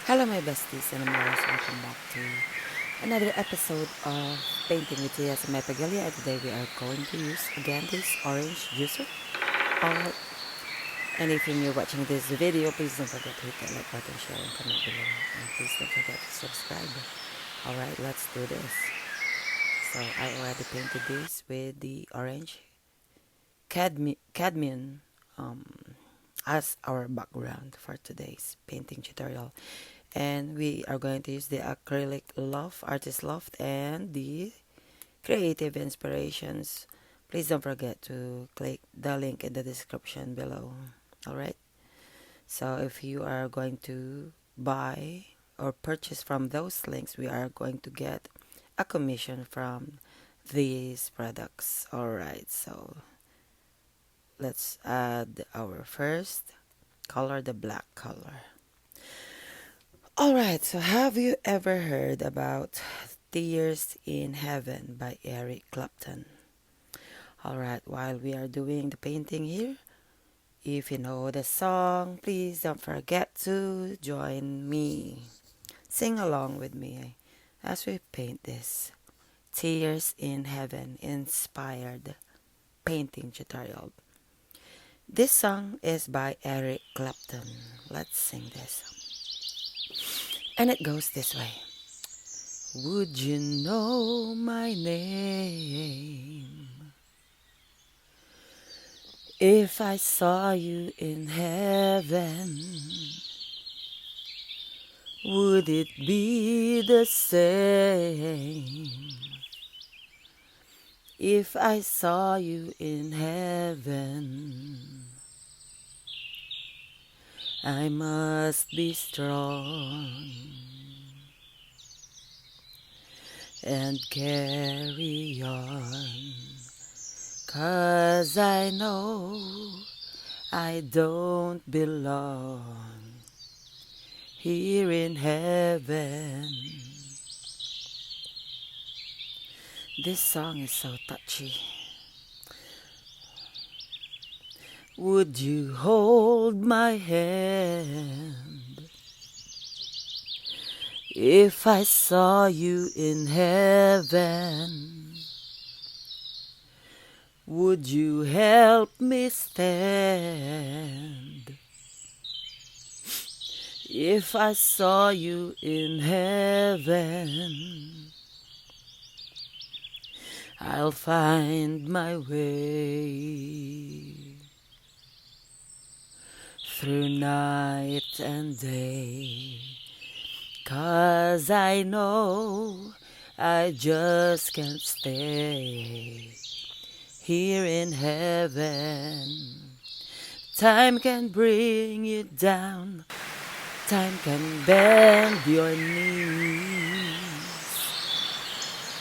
Hello my besties and Amoras, welcome back to another episode of Painting with TSMA. And today we are going to use again this orange juicer. Alright, and if you're new watching this video, please don't forget to hit that like button, share and comment below. And please don't forget to subscribe. Alright, let's do this. So I already painted this with the orange cadmium as our background for today's painting tutorial. And we are going to use the acrylic loft, artist loft, and the creative inspirations. Please don't forget to click the link in the description below. Alright, so if you are going to buy or purchase from those links, we are going to get a commission from these products. Alright, so let's add our first color, the black color. Alright, so have you ever heard about Tears in Heaven by Eric Clapton? Alright, while we are doing the painting here, if you know the song, please don't forget to join me. Sing along with me as we paint this Tears in Heaven inspired painting tutorial. This song is by Eric Clapton. Let's sing this. And it goes this way. Would you know my name if I saw you in heaven? Would it be the same if I saw you in heaven? I must be strong and carry on, 'cause I know I don't belong here in heaven. This song is so touchy. Would you hold my hand if I saw you in heaven? Would you help me stand if I saw you in heaven? I'll find my way through night and day, 'cause I know I just can't stay here in heaven. Time can bring you down, time can bend your knees,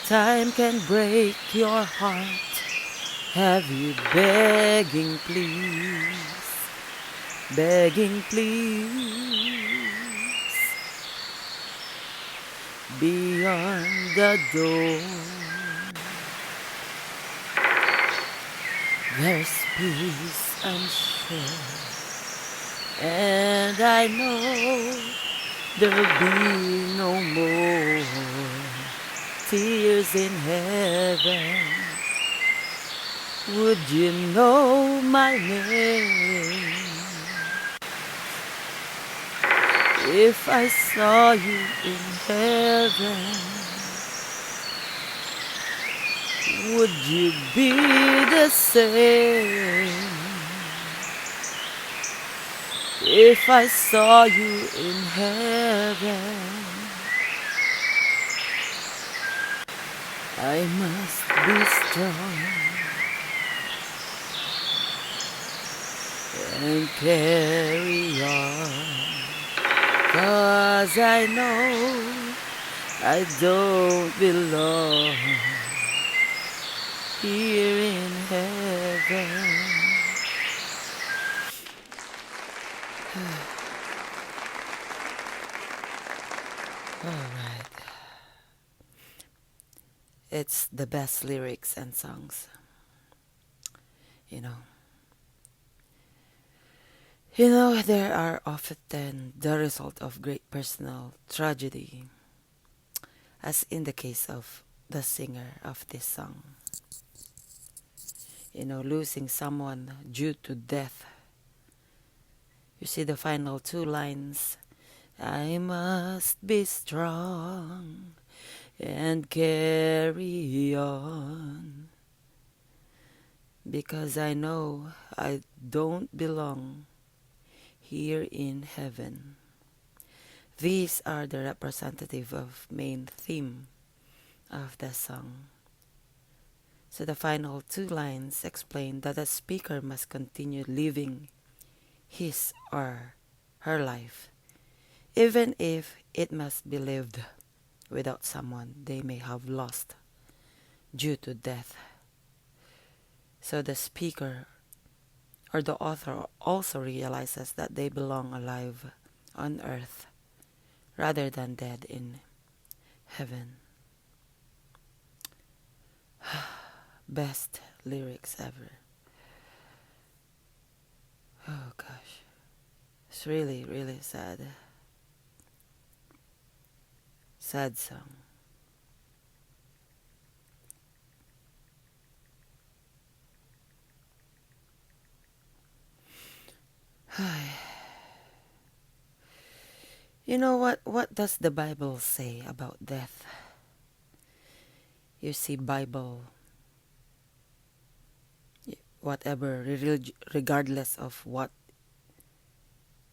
time can break your heart, have you begging please, begging please. Beyond the door, there's peace, I'm sure, and I know there'll be no more tears in heaven. Would you know my name if I saw you in heaven? Would you be the same if I saw you in heaven? I must be strong and carry on, 'cause I know I don't belong here in heaven. Alright. It's the best lyrics and songs, you know. You know, there are often the result of great personal tragedy, as in the case of the singer of this song. You know, losing someone due to death. You see the final two lines, I must be strong and carry on, because I know I don't belong here in heaven. These are the representative of main theme of the song. So the final two lines explain that the speaker must continue living his or her life, even if it must be lived without someone they may have lost due to death. So the speaker or the author also realizes that they belong alive on earth rather than dead in heaven. Best lyrics ever. Oh gosh. It's really, really sad. Sad song. You know what does the Bible say about death? You see, Bible, whatever, regardless of what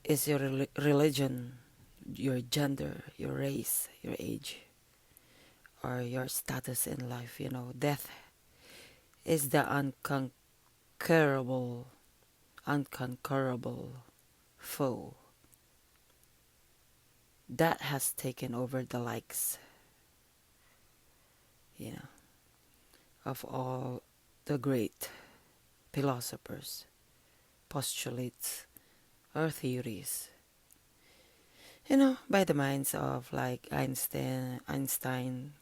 is your religion, your gender, your race, your age, or your status in life, you know, death is the unconquerable foe that has taken over the likes, you know, of all the great philosophers, postulates, or theories, you know, by the minds of like Einstein,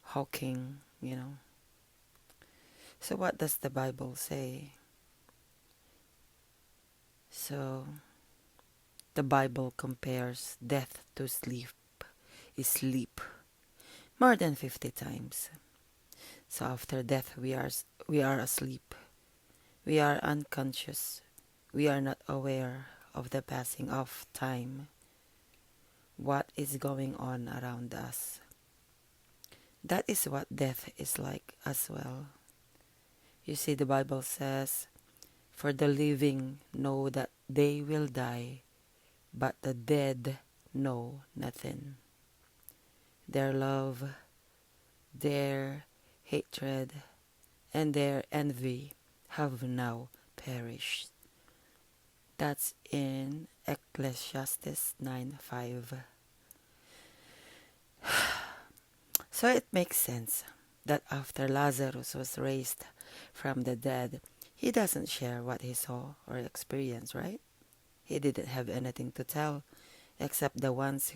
Hawking, you know. So what does the Bible say? So the Bible compares death to sleep more than 50 times. So after death we are asleep. We are unconscious. We are not aware of the passing of time. What is going on around us? That is what death is like as well. You see, the Bible says, for the living know that they will die, but the dead know nothing. Their love, their hatred, and their envy have now perished. That's in Ecclesiastes 9:5. So it makes sense that after Lazarus was raised from the dead, he doesn't share what he saw or experienced, right? He didn't have anything to tell except the ones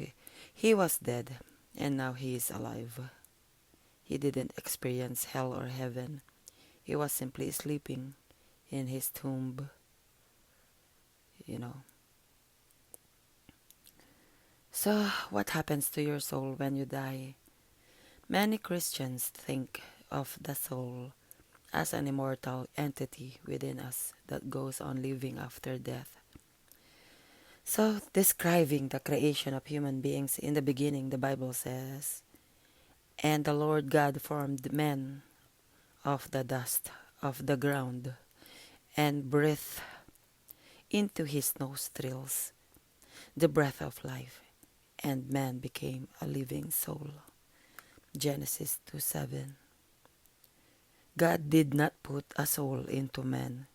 he was dead and now he is alive. He didn't experience hell or heaven. He was simply sleeping in his tomb, you know. So what happens to your soul when you die? Many Christians think of the soul as an immortal entity within us that goes on living after death. So, describing the creation of human beings in the beginning, the Bible says, and the Lord God formed man of the dust of the ground and breathed into his nostrils the breath of life, and man became a living soul. Genesis 2:7. God did not put a soul into man.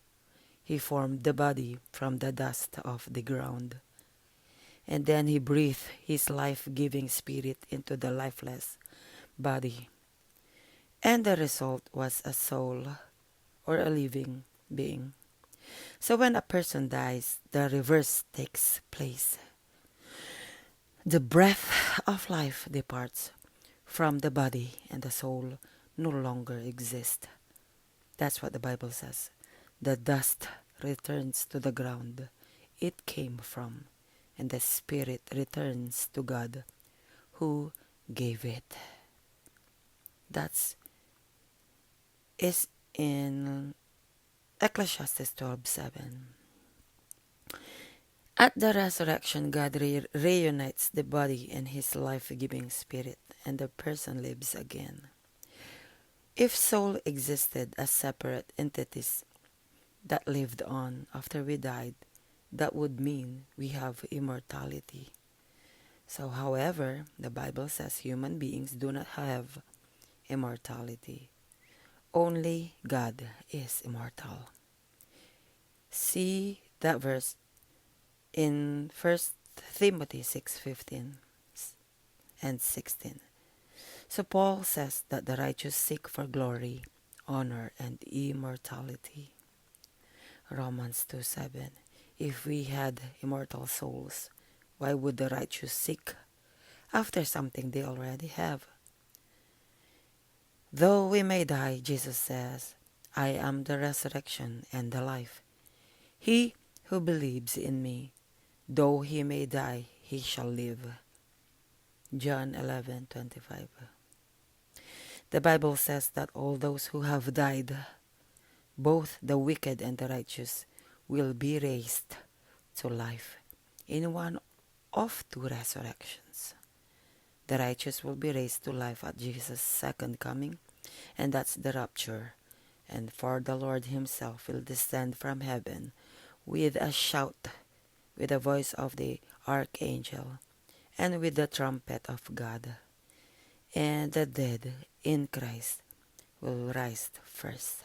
He formed the body from the dust of the ground, and then he breathed his life-giving spirit into the lifeless body. And the result was a soul, or a living being. So when a person dies, the reverse takes place. The breath of life departs from the body and the soul no longer exists. That's what the Bible says. The dust returns to the ground it came from, and the spirit returns to God who gave it. That's is in Ecclesiastes 12:7. At the resurrection, God reunites the body and his life-giving spirit, and the person lives again. If soul existed as separate entities that lived on after we died, that would mean we have immortality. So, however, the Bible says human beings do not have immortality. Only God is immortal. See that verse in 1 Timothy 6:15 and 16. So Paul says that the righteous seek for glory, honor, and immortality. Romans 2:7. If we had immortal souls, why would the righteous seek after something they already have? Though we may die, Jesus says, I am the resurrection and the life. He who believes in me, though he may die, he shall live. John 11:25. The Bible says that all those who have died, both the wicked and the righteous, will be raised to life in one of two resurrections. The righteous will be raised to life at Jesus' second coming, and that's the rapture. And for the Lord himself will descend from heaven with a shout, with the voice of the archangel, and with the trumpet of God. And the dead in Christ will rise first.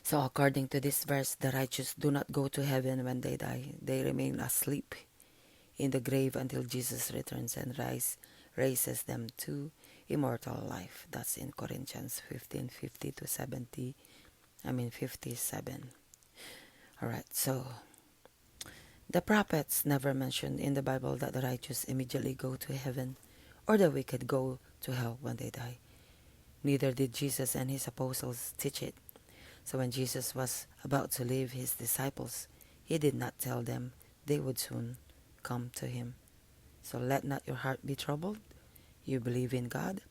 So according to this verse, the righteous do not go to heaven when they die. They remain asleep in the grave until Jesus returns and raises them to immortal life. That's in Corinthians 15:50 to 57. Alright, so the prophets never mentioned in the Bible that the righteous immediately go to heaven or the wicked go to hell when they die. Neither did Jesus and his apostles teach it. So when Jesus was about to leave his disciples, he did not tell them they would soon come to him. So let not your heart be troubled. You believe in God,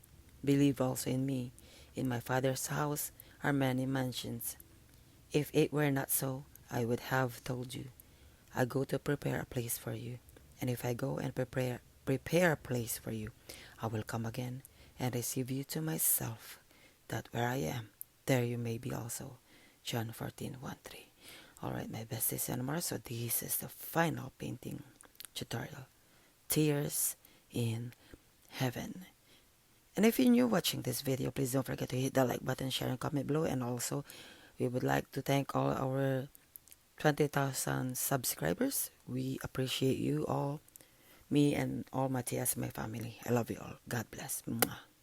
believe also in me. In my Father's house are many mansions. If it were not so, I would have told you. I go to prepare a place for you. And if I go and prepare a place for you, I will come again and receive you to myself, that where I am, there you may be also. John 14:1-3. Alright, my besties and more, so this is the final painting tutorial. Tears in Heaven. And if you're new watching this video, please don't forget to hit the like button, share, and comment below. And also, we would like to thank all our 20,000 subscribers. We appreciate you all, me and all my TSMA family. I love you all. God bless. Mwah.